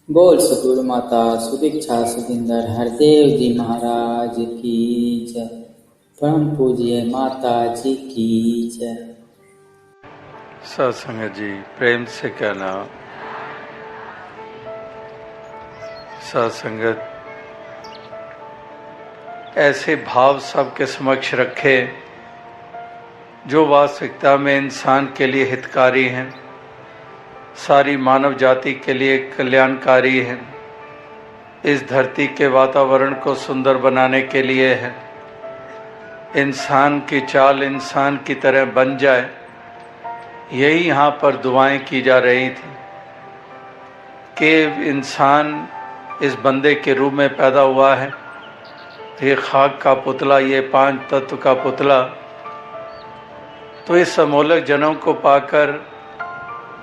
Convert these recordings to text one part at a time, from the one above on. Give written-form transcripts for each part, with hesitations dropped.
बोल सतगुरु माता सुदीक्षा सुखिंदर हरदेव जी महाराज की जय। परम पूज्य माता जी की जय। सत्संग जी प्रेम से कहना, सत्संगत ऐसे भाव सबके समक्ष रखे जो वास्तविकता में इंसान के लिए हितकारी हैं, सारी मानव जाति के लिए कल्याणकारी हैं, इस धरती के वातावरण को सुंदर बनाने के लिए है। इंसान की चाल इंसान की तरह बन जाए, यही यहाँ पर दुआएं की जा रही थी कि इंसान इस बंदे के रूप में पैदा हुआ है। ये खाक का पुतला, ये पांच तत्व का पुतला, तो इस अमोलक जन्म को पाकर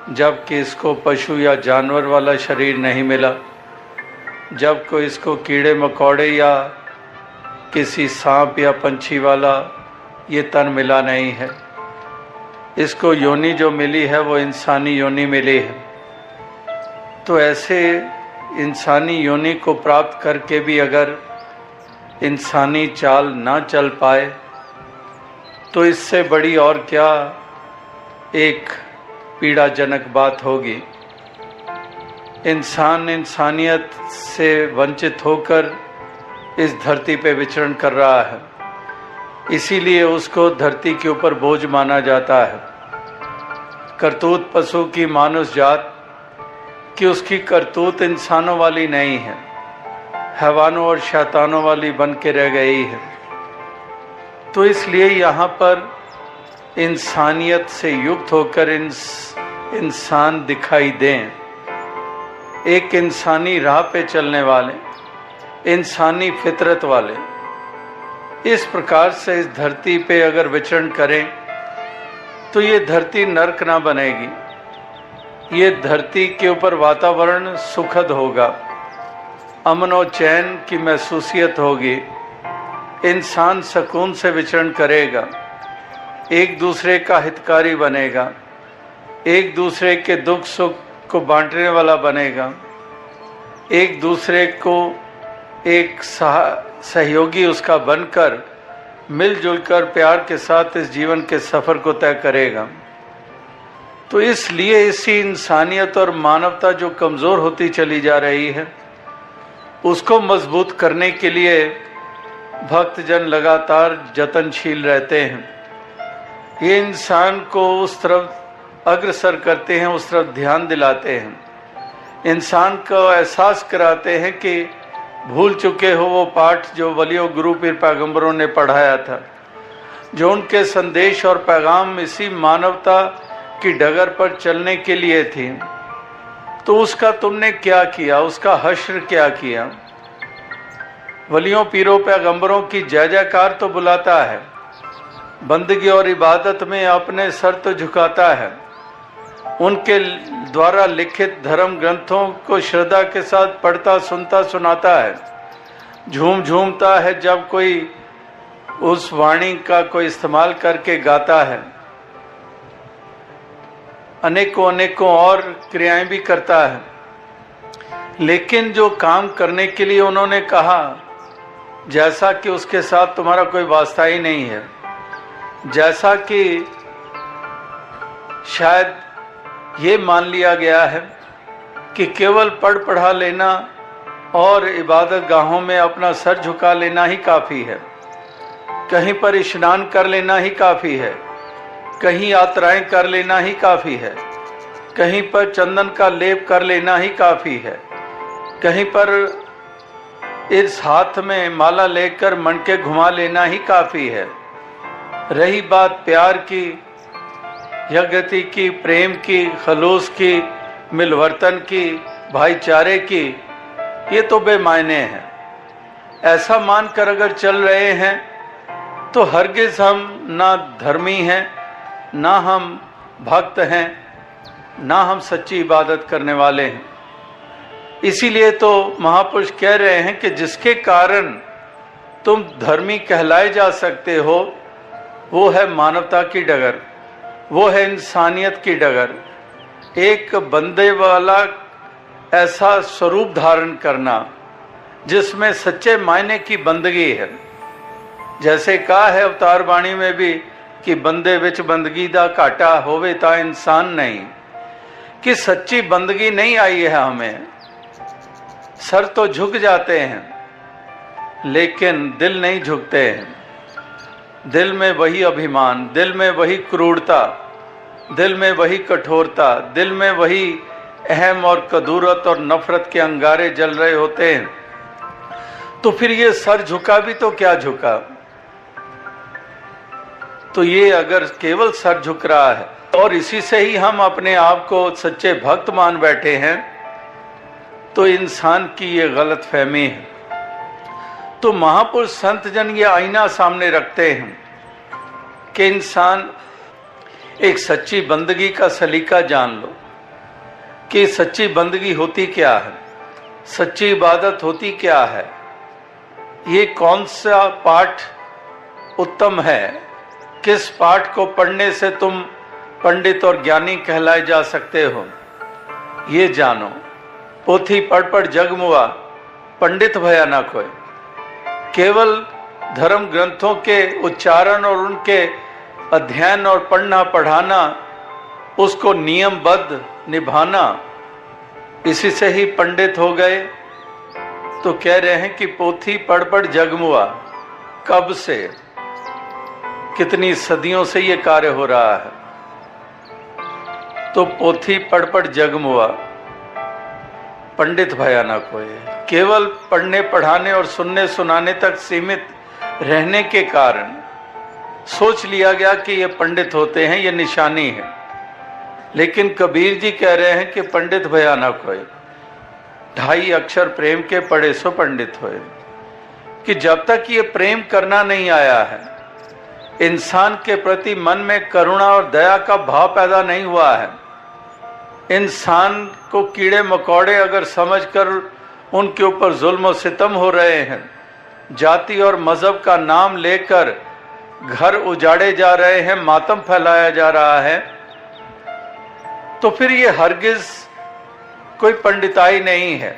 जबकि इसको पशु या जानवर वाला शरीर नहीं मिला, जब को इसको कीड़े मकोड़े या किसी सांप या पंछी वाला ये तन मिला नहीं है, इसको योनि जो मिली है वो इंसानी योनि मिली है। तो ऐसे इंसानी योनि को प्राप्त करके भी अगर इंसानी चाल ना चल पाए तो इससे बड़ी और क्या एक पीड़ाजनक बात होगी। इंसान इंसानियत से वंचित होकर इस धरती पे विचरण कर रहा है, इसीलिए उसको धरती के ऊपर बोझ माना जाता है। करतूत पशु की मानुष जात कि उसकी करतूत इंसानों वाली नहीं है, हैवानों और शैतानों वाली बन के रह गई है। तो इसलिए यहाँ पर इंसानियत से युक्त होकर इंसान दिखाई दें, एक इंसानी राह पे चलने वाले, इंसानी फितरत वाले, इस प्रकार से इस धरती पे अगर विचरण करें तो ये धरती नरक ना बनेगी। ये धरती के ऊपर वातावरण सुखद होगा, अमन और चैन की महसूसियत होगी, इंसान सुकून से विचरण करेगा, एक दूसरे का हितकारी बनेगा, एक दूसरे के दुख सुख को बांटने वाला बनेगा, एक दूसरे को एक सहयोगी उसका बनकर मिलजुल कर प्यार के साथ इस जीवन के सफर को तय करेगा। तो इसलिए इसी इंसानियत और मानवता जो कमजोर होती चली जा रही है, उसको मजबूत करने के लिए भक्तजन लगातार जतनशील रहते हैं। ये इंसान को उस तरफ अग्रसर करते हैं, उस तरफ ध्यान दिलाते हैं, इंसान को एहसास कराते हैं कि भूल चुके हो वो पाठ जो वलियों गुरु पीर पैगंबरों ने पढ़ाया था, जो उनके संदेश और पैगाम इसी मानवता की डगर पर चलने के लिए थी। तो उसका तुमने क्या किया, उसका हश्र क्या किया। वलियों पीरों पैगंबरों की जय जयकार तो बुलाता है, बंदगी और इबादत में अपने सर तो झुकाता है, उनके द्वारा लिखित धर्म ग्रंथों को श्रद्धा के साथ पढ़ता सुनता सुनाता है, झूम झूमता है जब कोई उस वाणी का कोई इस्तेमाल करके गाता है, अनेकों अनेकों और क्रियाएं भी करता है। लेकिन जो काम करने के लिए उन्होंने कहा, जैसा कि उसके साथ तुम्हारा कोई वास्ता ही नहीं है, जैसा कि शायद ये मान लिया गया है कि केवल पढ़ पढ़ा लेना और इबादत गाहों में अपना सर झुका लेना ही काफ़ी है, कहीं पर स्नान कर लेना ही काफ़ी है, कहीं यात्राएं कर लेना ही काफ़ी है, कहीं पर चंदन का लेप कर लेना ही काफ़ी है, कहीं पर इस हाथ में माला लेकर मन के घुमा लेना ही काफ़ी है। रही बात प्यार की, यज्ञति की, प्रेम की, खलूस की, मिलवर्तन की, भाईचारे की, ये तो बेमायने हैं। ऐसा मानकर अगर चल रहे हैं तो हरगिज हम ना धर्मी हैं, ना हम भक्त हैं, ना हम सच्ची इबादत करने वाले हैं। इसीलिए तो महापुरुष कह रहे हैं कि जिसके कारण तुम धर्मी कहलाए जा सकते हो वो है मानवता की डगर, वो है इंसानियत की डगर। एक बंदे वाला ऐसा स्वरूप धारण करना जिसमें सच्चे मायने की बंदगी है। जैसे कहा है अवतार बाणी में भी कि बंदे विच बंदगी दा घाटा होवे ता इंसान नहीं, कि सच्ची बंदगी नहीं आई है हमें। सर तो झुक जाते हैं लेकिन दिल नहीं झुकते हैं। दिल में वही अभिमान, दिल में वही क्रूरता, दिल में वही कठोरता, दिल में वही अहम और कदूरत और नफरत के अंगारे जल रहे होते हैं। तो फिर ये सर झुका भी तो क्या झुका। तो ये अगर केवल सर झुक रहा है और इसी से ही हम अपने आप को सच्चे भक्त मान बैठे हैं, तो इंसान की ये गलत फहमी है। तो महापुरुष संत जन ये आईना सामने रखते हैं कि इंसान एक सच्ची बंदगी का सलीका जान लो कि सच्ची बंदगी होती क्या है, सच्ची इबादत होती क्या है, ये कौन सा पाठ उत्तम है, किस पाठ को पढ़ने से तुम पंडित और ज्ञानी कहलाए जा सकते हो, ये जानो। पोथी पढ़ पढ़ जग मुआ, पंडित भया ना कोई। केवल धर्म ग्रंथों के उच्चारण और उनके अध्ययन और पढ़ना पढ़ाना, उसको नियमबद्ध निभाना, इसी से ही पंडित हो गए। तो कह रहे हैं कि पोथी पढ़ पढ़ जग मुआ। कब से, कितनी सदियों से ये कार्य हो रहा है। तो पोथी पढ़ पढ़ जग मुआ, पंडित भया ना कोई। केवल पढ़ने पढ़ाने और सुनने सुनाने तक सीमित रहने के कारण सोच लिया गया कि ये पंडित होते हैं, ये निशानी है। लेकिन कबीर जी कह रहे हैं कि पंडित भया ना कोई, 2.5 अक्षर प्रेम के पढ़े सो पंडित होए। कि जब तक ये प्रेम करना नहीं आया है, इंसान के प्रति मन में करुणा और दया का भाव पैदा नहीं हुआ है, इंसान को कीड़े मकोड़े अगर समझकर उनके ऊपर जुल्म और सितम हो रहे हैं, जाति और मजहब का नाम लेकर घर उजाड़े जा रहे हैं, मातम फैलाया जा रहा है, तो फिर ये हरगिज कोई पंडिताई नहीं है।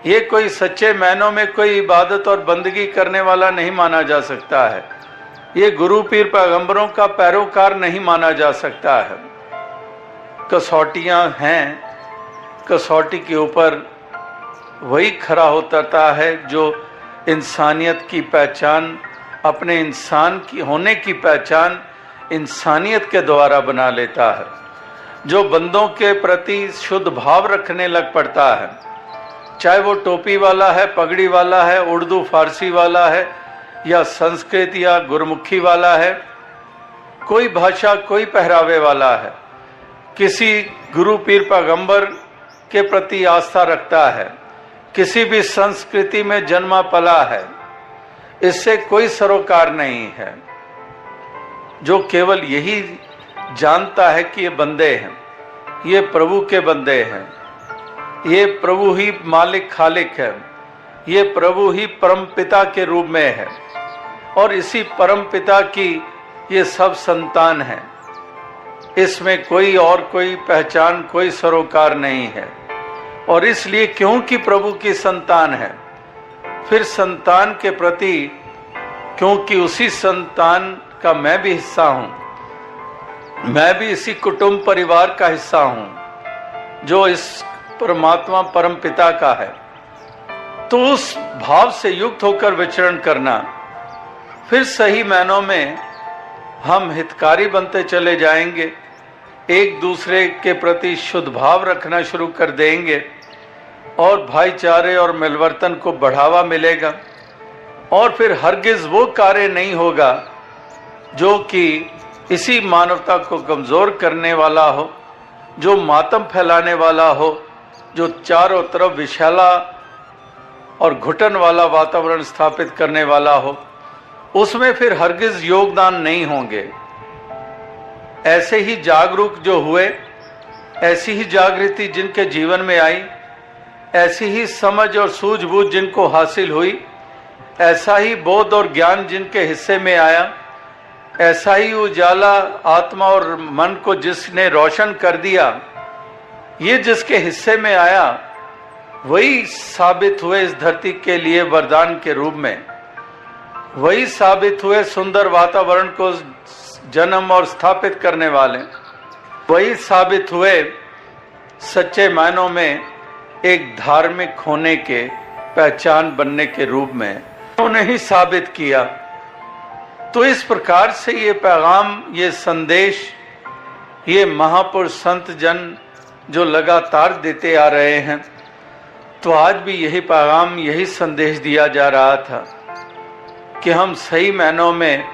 ये कोई सच्चे मायनों में कोई इबादत और बंदगी करने वाला नहीं माना जा सकता है। ये गुरु पीर पैगंबरों का पैरोकार नहीं माना जा सकता है। कसौटियां हैं, कसौटी के ऊपर वही खरा होता है जो इंसानियत की पहचान, अपने इंसान की होने की पहचान इंसानियत के द्वारा बना लेता है, जो बंदों के प्रति शुद्ध भाव रखने लग पड़ता है। चाहे वो टोपी वाला है, पगड़ी वाला है, उर्दू फारसी वाला है, या संस्कृत या गुरमुखी वाला है, कोई भाषा कोई पहरावे वाला है, किसी गुरु पीर पैगंबर के प्रति आस्था रखता है, किसी भी संस्कृति में जन्मा पला है, इससे कोई सरोकार नहीं है। जो केवल यही जानता है कि ये बंदे हैं, ये प्रभु के बंदे हैं, ये प्रभु ही मालिक खालिक है, ये प्रभु ही परम पिता के रूप में है, और इसी परम पिता की ये सब संतान है। इसमें कोई और कोई पहचान, कोई सरोकार नहीं है। और इसलिए क्योंकि प्रभु की संतान है, फिर संतान के प्रति, क्योंकि उसी संतान का मैं भी हिस्सा हूं, मैं भी इसी कुटुंब परिवार का हिस्सा हूं जो इस परमात्मा परम पिता का है, तो उस भाव से युक्त होकर विचरण करना, फिर सही मायनों में हम हितकारी बनते चले जाएंगे, एक दूसरे के प्रति शुद्ध भाव रखना शुरू कर देंगे, और भाईचारे और मिलवर्तन को बढ़ावा मिलेगा। और फिर हरगिज वो कार्य नहीं होगा जो कि इसी मानवता को कमजोर करने वाला हो, जो मातम फैलाने वाला हो, जो चारों तरफ विशाला और घुटन वाला वातावरण स्थापित करने वाला हो, उसमें फिर हरगिज योगदान नहीं होंगे। ऐसे ही जागरूक जो हुए, ऐसी ही जागृति जिनके जीवन में आई, ऐसी ही समझ और सूझबूझ जिनको हासिल हुई, ऐसा ही बोध और ज्ञान जिनके हिस्से में आया, ऐसा ही उजाला आत्मा और मन को जिसने रोशन कर दिया, ये जिसके हिस्से में आया, वही साबित हुए इस धरती के लिए वरदान के रूप में, वही साबित हुए सुंदर वातावरण को जन्म और स्थापित करने वाले, वही साबित हुए सच्चे मायनों में एक धार्मिक होने के पहचान बनने के रूप में उन्हें ही साबित किया। तो इस प्रकार से ये पैगाम, ये संदेश, ये महापुरुष संत जन जो लगातार देते आ रहे हैं, तो आज भी यही पैगाम, यही संदेश दिया जा रहा था कि हम सही मायनों में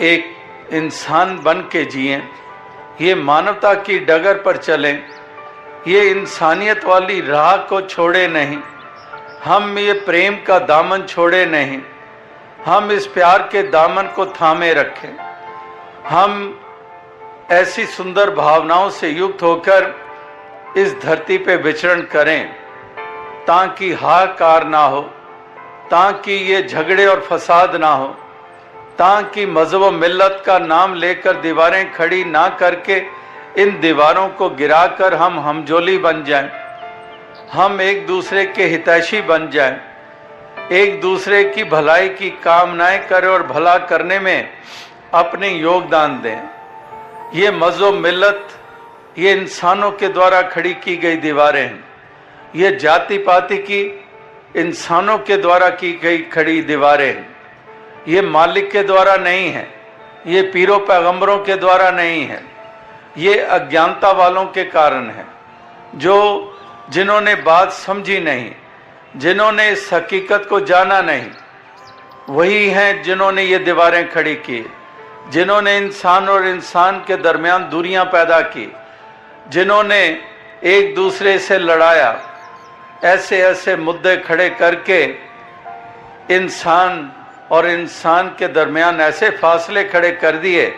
एक इंसान बन के जिएं, ये मानवता की डगर पर चलें, ये इंसानियत वाली राह को छोड़े नहीं, हम ये प्रेम का दामन छोड़े नहीं, हम इस प्यार के दामन को थामे रखें, हम ऐसी सुंदर भावनाओं से युक्त होकर इस धरती पे विचरण करें, ताकि हाहाकार ना हो, ताकि ये झगड़े और फसाद ना हो, ताकि मजहब और मिल्लत का नाम लेकर दीवारें खड़ी ना करके इन दीवारों को गिराकर हम हमजोली बन जाएं, हम एक दूसरे के हितैषी बन जाएं, एक दूसरे की भलाई की कामनाएं करें और भला करने में अपने योगदान दें। ये मजहब मिल्लत, ये इंसानों के द्वारा खड़ी की गई दीवारें हैं, ये जाति पाति की इंसानों के द्वारा की गई खड़ी दीवारें हैं, ये मालिक के द्वारा नहीं है, ये पीरों पैगंबरों के द्वारा नहीं है, ये अज्ञानता वालों के कारण है, जो जिन्होंने बात समझी नहीं, जिन्होंने इस हकीकत को जाना नहीं, वही हैं जिन्होंने ये दीवारें खड़ी की, जिन्होंने इंसान और इंसान के दरमियान दूरियां पैदा की, जिन्होंने एक दूसरे से लड़ाया, ऐसे ऐसे मुद्दे खड़े करके इंसान और इंसान के दरमियान ऐसे फासले खड़े कर दिए,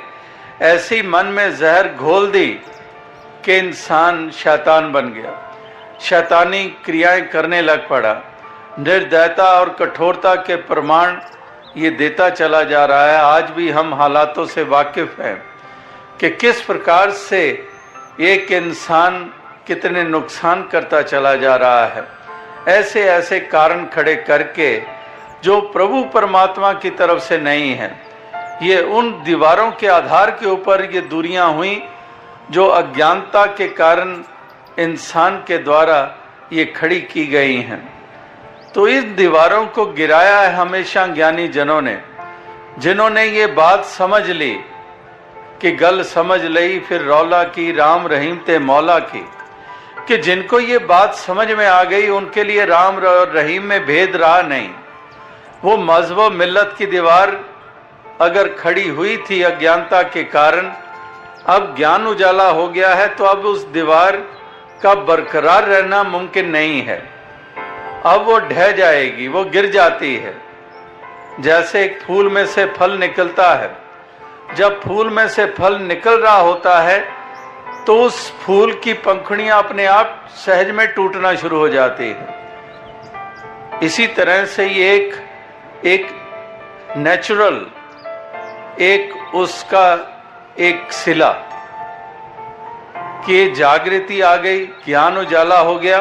ऐसी मन में जहर घोल दी कि इंसान शैतान बन गया, शैतानी क्रियाएं करने लग पड़ा। निर्दयता और कठोरता के प्रमाण ये देता चला जा रहा है। आज भी हम हालातों से वाकिफ हैं कि किस प्रकार से एक इंसान कितने नुकसान करता चला जा रहा है, ऐसे ऐसे कारण खड़े करके जो प्रभु परमात्मा की तरफ से नहीं है। ये उन दीवारों के आधार के ऊपर ये दूरियां हुई जो अज्ञानता के कारण इंसान के द्वारा ये खड़ी की गई हैं। तो इस दीवारों को गिराया है हमेशा ज्ञानी जनों ने, जिन्होंने ये बात समझ ली कि गल समझ लई फिर रौला की, राम रहीम ते मौला की, कि जिनको ये बात समझ में आ गई उनके लिए राम और रहीम में भेद रहा नहीं। वो मजहब मिल्लत की दीवार अगर खड़ी हुई थी अज्ञानता के कारण, अब ज्ञान उजाला हो गया है, तो अब उस दीवार का बरकरार रहना मुमकिन नहीं है। अब वो ढह जाएगी, वो गिर जाती है। जैसे एक फूल में से फल निकलता है, जब फूल में से फल निकल रहा होता है तो उस फूल की पंखुड़ियां अपने आप सहज में टूटना शुरू हो जाती है। इसी तरह से ये एक नेचुरल, एक उसका एक सिला कि जागृति आ गई, ज्ञान उजाला हो गया,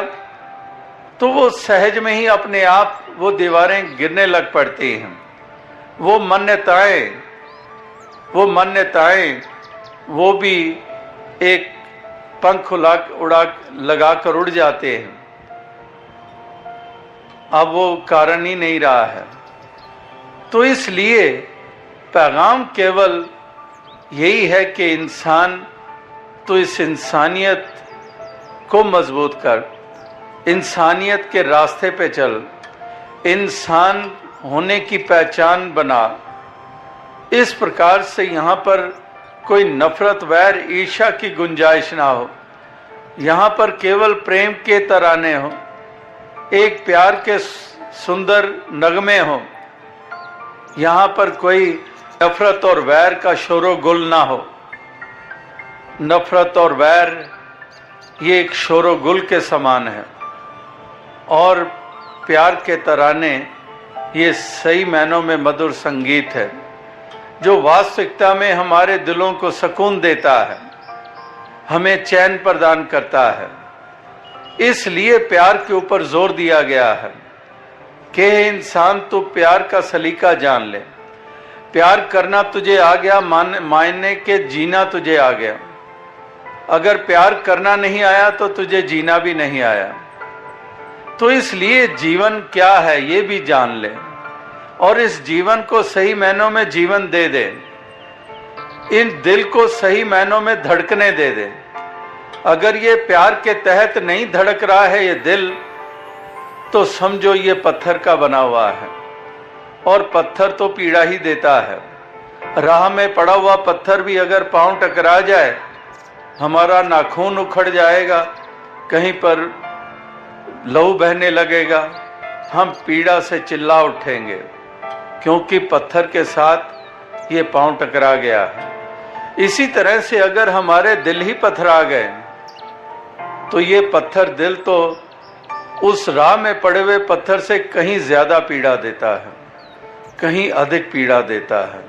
तो वो सहज में ही अपने आप वो दीवारें गिरने लग पड़ती हैं। वो मान्यताएं वो भी एक पंख उड़ा लगाकर उड़ जाते हैं। अब वो कारण ही नहीं रहा है। तो इसलिए पैगाम केवल यही है कि इंसान तो इस इंसानियत को मजबूत कर, इंसानियत के रास्ते पे चल, इंसान होने की पहचान बना। इस प्रकार से यहाँ पर कोई नफरत, वैर, ईर्ष्या की गुंजाइश ना हो। यहाँ पर केवल प्रेम के तराने हो, एक प्यार के सुंदर नगमे हो। यहाँ पर कोई नफरत और वैर का शोरो गुल ना हो। नफरत और वैर ये एक शोरो गुल के समान है, और प्यार के तराने ये सही मायनों में मधुर संगीत है, जो वास्तविकता में हमारे दिलों को सुकून देता है, हमें चैन प्रदान करता है। इसलिए प्यार के ऊपर जोर दिया गया है कि इंसान तू प्यार का सलीका जान ले। प्यार करना तुझे आ गया, मायने के जीना तुझे आ गया। अगर प्यार करना नहीं आया तो तुझे जीना भी नहीं आया। तो इसलिए जीवन क्या है ये भी जान ले और इस जीवन को सही मायनों में जीवन दे दे। इन दिल को सही मायनों में धड़कने दे दे। अगर ये प्यार के तहत नहीं धड़क रहा है ये दिल, तो समझो ये पत्थर का बना हुआ है और पत्थर तो पीड़ा ही देता है। राह में पड़ा हुआ पत्थर भी अगर पांव टकरा जाए, हमारा नाखून उखड़ जाएगा, कहीं पर लहू बहने लगेगा, हम पीड़ा से चिल्ला उठेंगे, क्योंकि पत्थर के साथ ये पांव टकरा गया है। इसी तरह से अगर हमारे दिल ही पथरा गए तो ये पत्थर दिल तो उस राह में पड़े हुए पत्थर से कहीं ज्यादा पीड़ा देता है, कहीं अधिक पीड़ा देता है,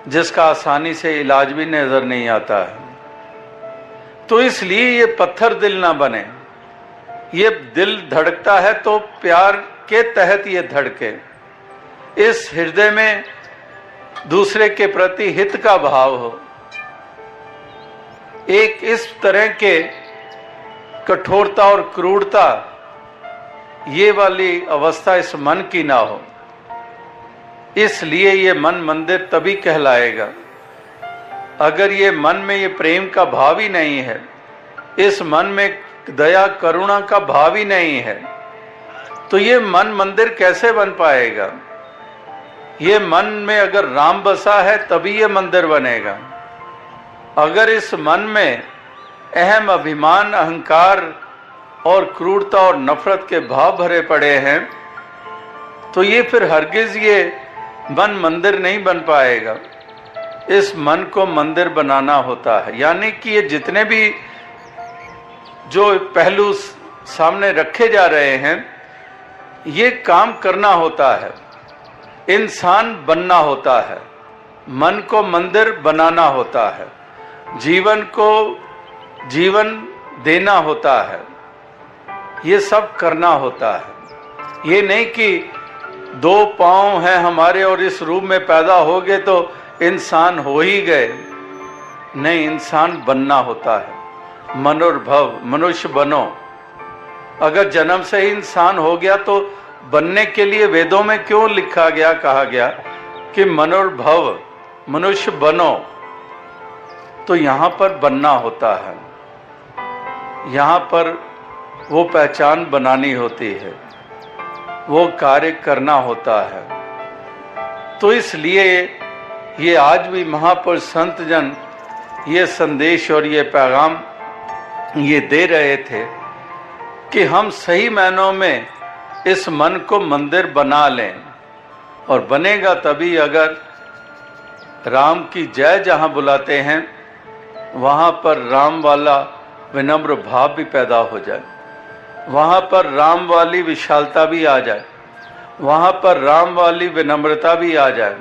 जिसका आसानी से इलाज भी नजर नहीं आता है। तो इसलिए ये पत्थर दिल ना बने। ये दिल धड़कता है तो प्यार के तहत ये धड़के। इस हृदय में दूसरे के प्रति हित का भाव हो। एक इस तरह के कठोरता और क्रूरता ये वाली अवस्था इस मन की ना हो। इसलिए ये मन मंदिर तभी कहलाएगा। अगर ये मन में ये प्रेम का भाव ही नहीं है, इस मन में दया करुणा का भाव ही नहीं है, तो ये मन मंदिर कैसे बन पाएगा? ये मन में अगर राम बसा है तभी ये मंदिर बनेगा। अगर इस मन में अहम, अभिमान, अहंकार और क्रूरता और नफरत के भाव भरे पड़े हैं, तो ये फिर हरगिज ये मन मंदिर नहीं बन पाएगा। इस मन को मंदिर बनाना होता है। यानी कि ये जितने भी जो पहलू सामने रखे जा रहे हैं, ये काम करना होता है। इंसान बनना होता है, मन को मंदिर बनाना होता है, जीवन को जीवन देना होता है, ये सब करना होता है। ये नहीं कि दो पांव हैं हमारे और इस रूप में पैदा हो गए तो इंसान हो ही गए। नहीं, इंसान बनना होता है। मनोर्भव, मनुष्य बनो। अगर जन्म से ही इंसान हो गया तो बनने के लिए वेदों में क्यों लिखा गया, कहा गया कि मनोर्भव, मनुष्य बनो? तो यहां पर बनना होता है, यहां पर वो पहचान बनानी होती है, वो कार्य करना होता है। तो इसलिए ये आज भी महापुरुष संत जन ये संदेश और ये पैगाम ये दे रहे थे कि हम सही मायनों में इस मन को मंदिर बना लें। और बनेगा तभी अगर राम की जय जहां बुलाते हैं वहां पर राम वाला विनम्र भाव भी पैदा हो जाए, वहां पर राम वाली विशालता भी आ जाए, वहां पर राम वाली विनम्रता भी आ जाए,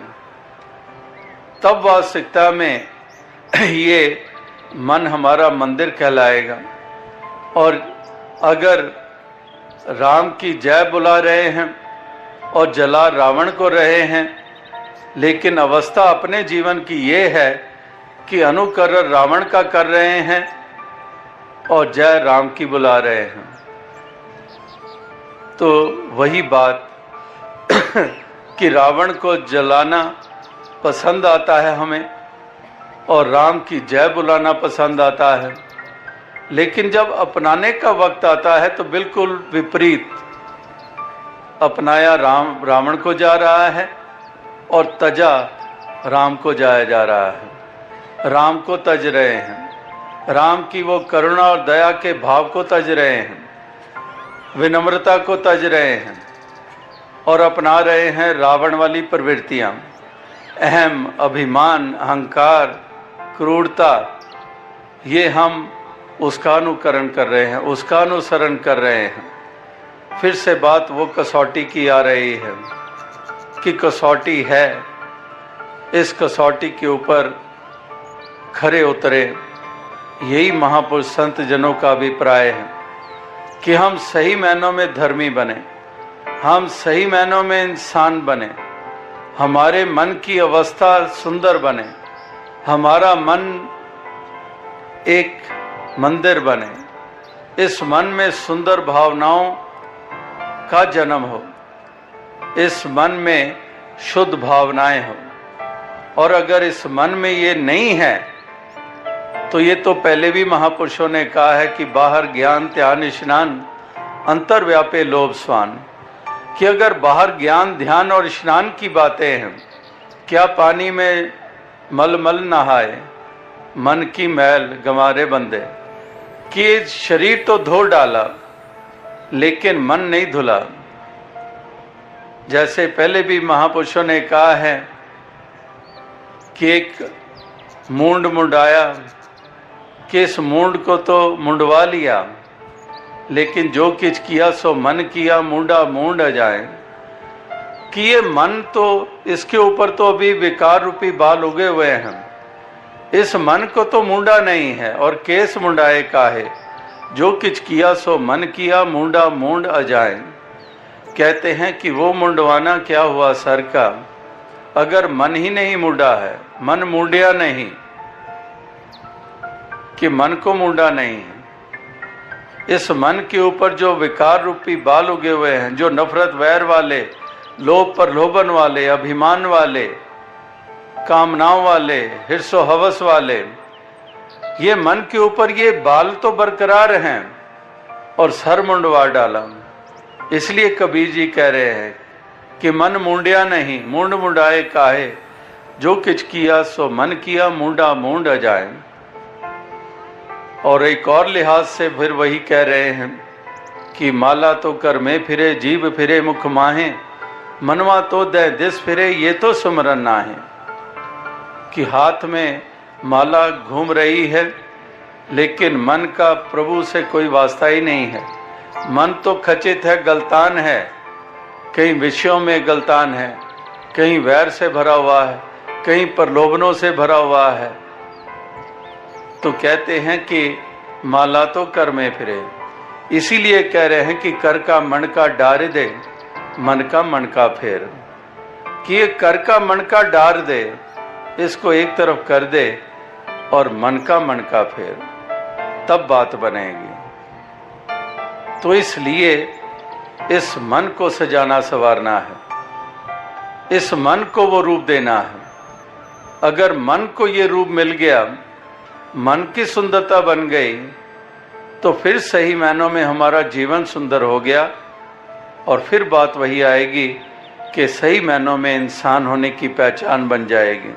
तब वास्तविकता में ये मन हमारा मंदिर कहलाएगा। और अगर राम की जय बुला रहे हैं और जला रावण को रहे हैं, लेकिन अवस्था अपने जीवन की ये है कि अनुकरण रावण का कर रहे हैं और जय राम की बुला रहे हैं, तो वही बात कि रावण को जलाना पसंद आता है हमें और राम की जय बुलाना पसंद आता है। लेकिन जब अपनाने का वक्त आता है तो बिल्कुल विपरीत, अपनाया रावण को जा रहा है और तजा राम को जाया जा रहा है। राम को तज रहे हैं, राम की वो करुणा और दया के भाव को तज रहे हैं, विनम्रता को तज रहे हैं और अपना रहे हैं रावण वाली प्रवृत्तियां, अहम, अभिमान, अहंकार, क्रूरता। ये हम उसका अनुकरण कर रहे हैं, उसका अनुसरण कर रहे हैं। फिर से बात वो कसौटी की आ रही है कि कसौटी है, इस कसौटी के ऊपर खरे उतरे। यही महापुरुष संत जनों का अभिप्राय है। कि हम सही मायनों में धर्मी बने, हम सही मायनों में इंसान बने, हमारे मन की अवस्था सुंदर बने, हमारा मन एक मंदिर बने, इस मन में सुंदर भावनाओं का जन्म हो, इस मन में शुद्ध भावनाएं हो। और अगर इस मन में ये नहीं है तो ये तो पहले भी महापुरुषों ने कहा है कि बाहर ज्ञान ध्यान स्नान अंतर व्यापे लोभ स्वान, कि अगर बाहर ज्ञान ध्यान और स्नान की बातें हैं, क्या पानी में मल नहाए मन की मैल गंवारे बंदे, कि शरीर तो धो डाला लेकिन मन नहीं धुला। जैसे पहले भी महापुरुषों ने कहा है कि एक मूंड मुंडाया, कि इस मूंड को तो मुंडवा लिया, लेकिन जो किछ किया सो मन किया, मूंडा मूंड जाए। कि ये मन तो, इसके ऊपर तो अभी विकार रूपी बाल उगे हुए हैं, इस मन को तो मूंडा नहीं है। और केस मुंडाए काहे, जो किछ किया सो मन किया, मूंडा मूंड अजाए। कहते हैं कि वो मुंडवाना क्या हुआ सर का, अगर मन ही नहीं मुंडा है, मन मुंडिया नहीं, कि मन को मुंडा नहीं है। इस मन के ऊपर जो विकार रूपी बाल उगे हुए हैं, जो नफरत वैर वाले, लोभ प्रलोभन वाले, अभिमान वाले, कामनाओं वाले, हिर्सो हवस वाले, ये मन के ऊपर ये बाल तो बरकरार हैं और सर मुंडवा डाला। इसलिए कबीर जी कह रहे हैं कि मन मुंडिया नहीं, मूंड मुंडाए काहे, जो किछ किया सो मन किया, मूंडा मूंड अजाए। और एक और लिहाज से फिर वही कह रहे हैं कि माला तो कर में फिरे, जीभ फिरे मुख माहे, मनवा तो दे दिस फिरे, ये तो सुमरन ना है। कि हाथ में माला घूम रही है लेकिन मन का प्रभु से कोई वास्ता ही नहीं है। मन तो खचित है, गलतान है, कहीं विषयों में गलतान है, कहीं वैर से भरा हुआ है, कहीं प्रलोभनों से भरा हुआ है। तो कहते हैं कि माला तो कर में फिरे। इसीलिए कह रहे हैं कि कर का मन का डार दे, मन का मन का फेर। कि ये कर का मन का डार दे, इसको एक तरफ कर दे और मन का फेर, तब बात बनेगी। तो इसलिए इस मन को सजाना संवारना है, इस मन को वो रूप देना है। अगर मन को ये रूप मिल गया, मन की सुंदरता बन गई, तो फिर सही मायनों में हमारा जीवन सुंदर हो गया। और फिर बात वही आएगी कि सही मायनों में इंसान होने की पहचान बन जाएगी।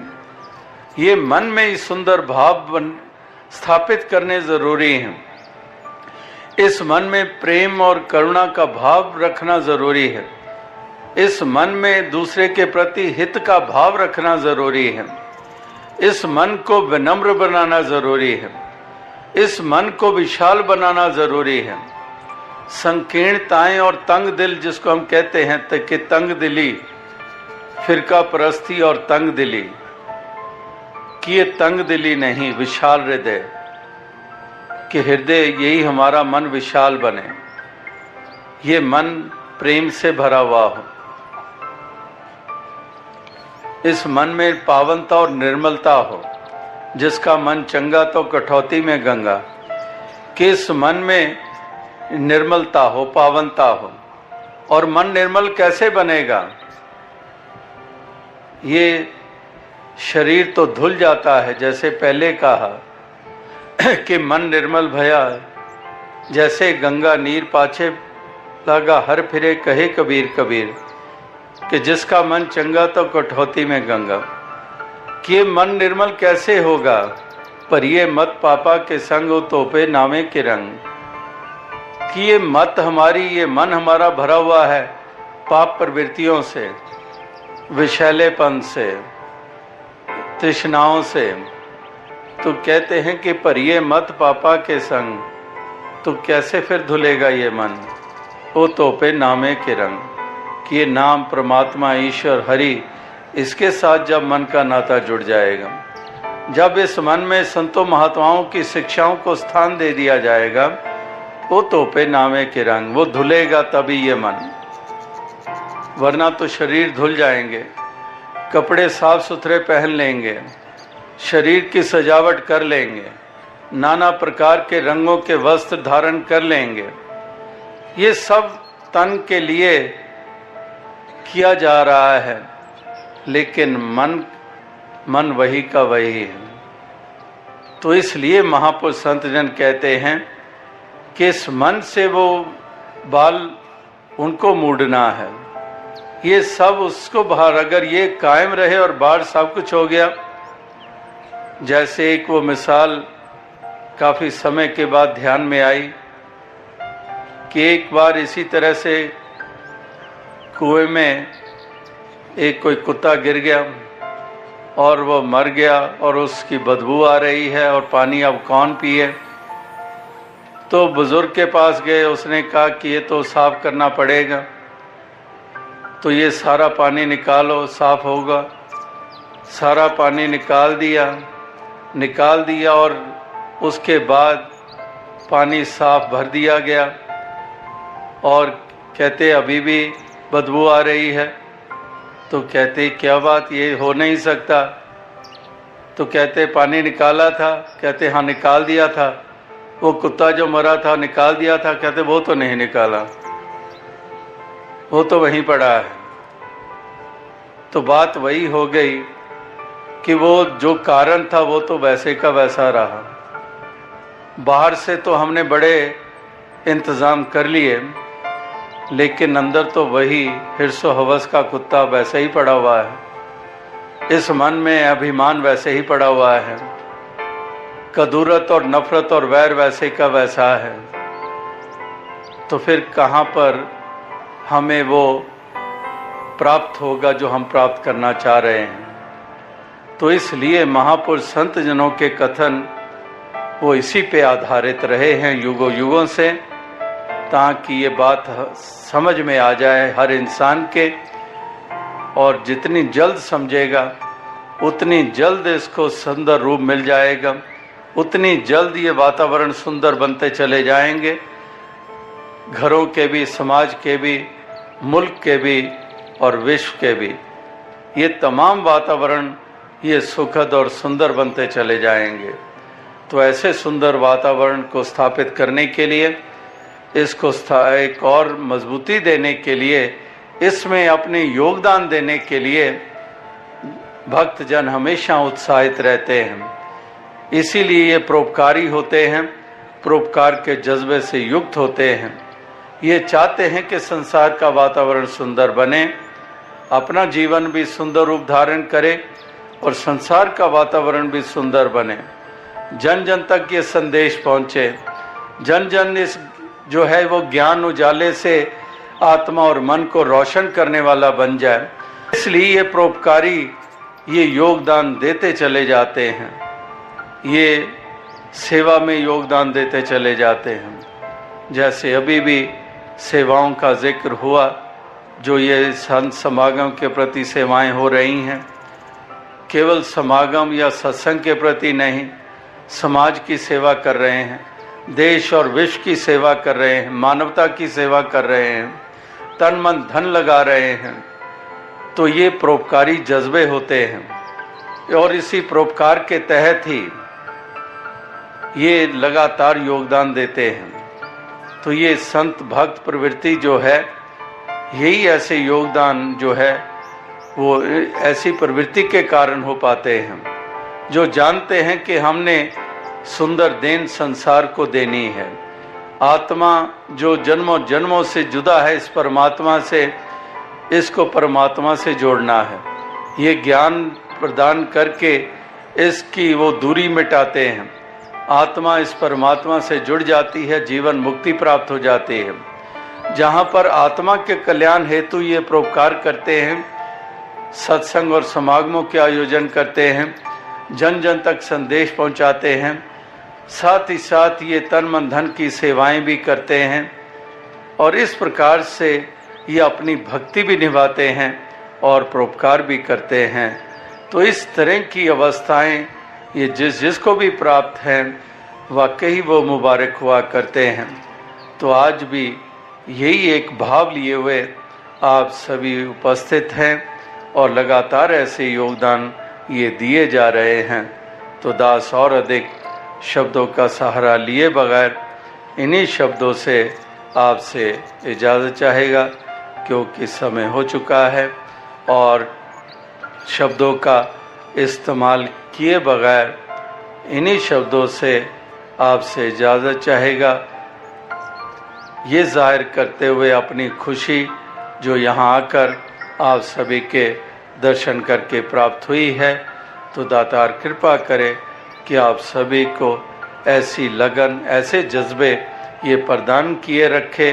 ये मन में इस सुंदर भाव स्थापित करने जरूरी है। इस मन में प्रेम और करुणा का भाव रखना जरूरी है। इस मन में दूसरे के प्रति हित का भाव रखना जरूरी है। इस मन को विनम्र बनाना जरूरी है। इस मन को विशाल बनाना जरूरी है। संकीर्णताएं और तंग दिल, जिसको हम कहते हैं कि तंग दिली, फिरका परस्ती और तंग दिली, कि ये तंग दिली नहीं, विशाल हृदय, कि हृदय यही हमारा मन विशाल बने, ये मन प्रेम से भरा हुआ हो। इस मन में पावनता और निर्मलता हो। जिसका मन चंगा तो कठौती में गंगा, कि इस मन में निर्मलता हो, पावनता हो। और मन निर्मल कैसे बनेगा? ये शरीर तो धुल जाता है, जैसे पहले कहा कि मन निर्मल भया, जैसे गंगा नीर पाछे लगा, हर फिरे कहे कबीर कबीर, कि जिसका मन चंगा तो कठौती में गंगा। कि ये मन निर्मल कैसे होगा? पर ये मत पापा के संग हो तोपे नामे के रंग। कि ये मत हमारी, ये मन हमारा भरा हुआ है पाप प्रवृत्तियों से, विषैलेपन से, तृष्णाओं से। तो कहते हैं कि पर ये मत पापा के संग, तो कैसे फिर धुलेगा ये मन? ओ तोपे नामे के रंग। कि ये नाम परमात्मा ईश्वर हरि, इसके साथ जब मन का नाता जुड़ जाएगा, जब इस मन में संतों महात्माओं की शिक्षाओं को स्थान दे दिया जाएगा, वो तोपे नामे के रंग, वो धुलेगा तभी ये मन, वरना तो शरीर धुल जाएंगे। कपड़े साफ सुथरे पहन लेंगे, शरीर की सजावट कर लेंगे, नाना प्रकार के रंगों के वस्त्र धारण कर लेंगे, ये सब तन के लिए किया जा रहा है, लेकिन मन वही का वही है। तो इसलिए महापुरुष संत जन कहते हैं कि इस मन से वो बाल उनको मूडना है, ये सब उसको बाहर, अगर ये कायम रहे और बाहर सब कुछ हो गया। जैसे एक वो मिसाल काफी समय के बाद ध्यान में आई कि एक बार इसी तरह से कुएं में एक कोई कुत्ता गिर गया और वो मर गया और उसकी बदबू आ रही है और पानी अब कौन पिए। तो बुजुर्ग के पास गए, उसने कहा कि ये तो साफ करना पड़ेगा, तो ये सारा पानी निकालो, साफ होगा। सारा पानी निकाल दिया और उसके बाद पानी साफ भर दिया गया और कहते अभी भी बदबू आ रही है। तो कहते क्या बात, ये हो नहीं सकता। तो कहते पानी निकाला था, कहते हाँ निकाल दिया था। वो कुत्ता जो मरा था निकाल दिया था, कहते वो तो नहीं निकाला, वो तो वहीं पड़ा है। तो बात वही हो गई कि वो जो कारण था वो तो वैसे का वैसा रहा। बाहर से तो हमने बड़े इंतज़ाम कर लिए, लेकिन अंदर तो वही हिर्सो हवस का कुत्ता वैसे ही पड़ा हुआ है। इस मन में अभिमान वैसे ही पड़ा हुआ है, कदूरत और नफरत और वैर वैसे का वैसा है। तो फिर कहाँ पर हमें वो प्राप्त होगा जो हम प्राप्त करना चाह रहे हैं। तो इसलिए महापुरुष संत जनों के कथन वो इसी पे आधारित रहे हैं युगों युगों से, ताकि ये बात समझ में आ जाए हर इंसान के, और जितनी जल्द समझेगा उतनी जल्द इसको सुंदर रूप मिल जाएगा, उतनी जल्द ये वातावरण सुंदर बनते चले जाएंगे, घरों के भी, समाज के भी, मुल्क के भी और विश्व के भी। ये तमाम वातावरण ये सुखद और सुंदर बनते चले जाएंगे। तो ऐसे सुंदर वातावरण को स्थापित करने के लिए, इसको एक और मजबूती देने के लिए, इसमें अपने योगदान देने के लिए भक्तजन हमेशा उत्साहित रहते हैं। इसीलिए ये परोपकारी होते हैं, परोपकार के जज्बे से युक्त होते हैं। ये चाहते हैं कि संसार का वातावरण सुंदर बने, अपना जीवन भी सुंदर रूप धारण करे और संसार का वातावरण भी सुंदर बने। जन जन तक ये संदेश पहुँचे, जन जन इस जो है वो ज्ञान उजाले से आत्मा और मन को रोशन करने वाला बन जाए। इसलिए ये परोपकारी ये योगदान देते चले जाते हैं, ये सेवा में योगदान देते चले जाते हैं। जैसे अभी भी सेवाओं का जिक्र हुआ, जो ये संत समागम के प्रति सेवाएं हो रही हैं, केवल समागम या सत्संग के प्रति नहीं, समाज की सेवा कर रहे हैं, देश और विश्व की सेवा कर रहे हैं, मानवता की सेवा कर रहे हैं, तन मन धन लगा रहे हैं। तो ये परोपकारी जज्बे होते हैं और इसी परोपकार के तहत ही ये लगातार योगदान देते हैं। तो ये संत भक्त प्रवृत्ति जो है, यही ऐसे योगदान जो है वो ऐसी प्रवृत्ति के कारण हो पाते हैं, जो जानते हैं कि हमने सुंदर देन संसार को देनी है। आत्मा जो जन्मों जन्मों से जुदा है इस परमात्मा से, इसको परमात्मा से जोड़ना है। ये ज्ञान प्रदान करके इसकी वो दूरी मिटाते हैं, आत्मा इस परमात्मा से जुड़ जाती है, जीवन मुक्ति प्राप्त हो जाती है। जहाँ पर आत्मा के कल्याण हेतु ये परोपकार करते हैं, सत्संग और समागमों के आयोजन करते हैं, जन जन तक संदेश पहुँचाते हैं, साथ ही साथ ये तन मन धन की सेवाएं भी करते हैं, और इस प्रकार से ये अपनी भक्ति भी निभाते हैं और परोपकार भी करते हैं। तो इस तरह की अवस्थाएं ये जिसको भी प्राप्त हैं, वाकई वो मुबारक हुआ करते हैं। तो आज भी यही एक भाव लिए हुए आप सभी उपस्थित हैं और लगातार ऐसे योगदान ये दिए जा रहे हैं। तो दास और अधिक शब्दों का सहारा लिए बगैर इन्हीं शब्दों से आपसे इजाज़त चाहेगा, क्योंकि समय हो चुका है और शब्दों का इस्तेमाल किए बगैर इन्हीं शब्दों से आपसे इजाज़त चाहेगा, ये जाहिर करते हुए अपनी खुशी जो यहाँ आकर आप सभी के दर्शन करके प्राप्त हुई है। तो दातार कृपा करे कि आप सभी को ऐसी लगन, ऐसे जज्बे ये प्रदान किए रखे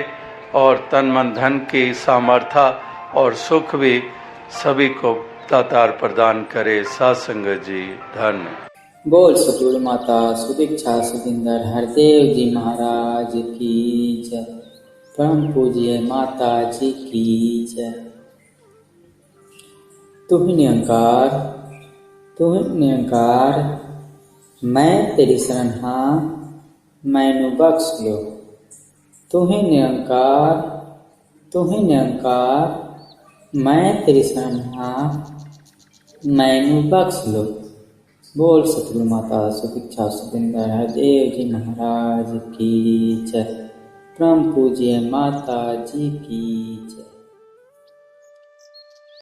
और तन मन धन की सामर्थ्य और सुख भी सभी को दातार प्रदान करे। साध संगत जी धन्य। बोल सतगुरु माता सुदीक्षा सुखिंदर हरदेव जी महाराज की जय। परम पूज्य माता जी की जय। तू ही निरंकार, तू ही निरंकार, मैं तेरी शरण हाँ, मैनू बख्श लो। तू ही निरंकार, तू ही निरंकार, मैं तेरी शरण हाँ, मैनू बख्श लो। बोल सतगुरु माता सुदीक्षा सुखिंदर हरदेव जी महाराज की जय। परम पूज्य माता जी की जय।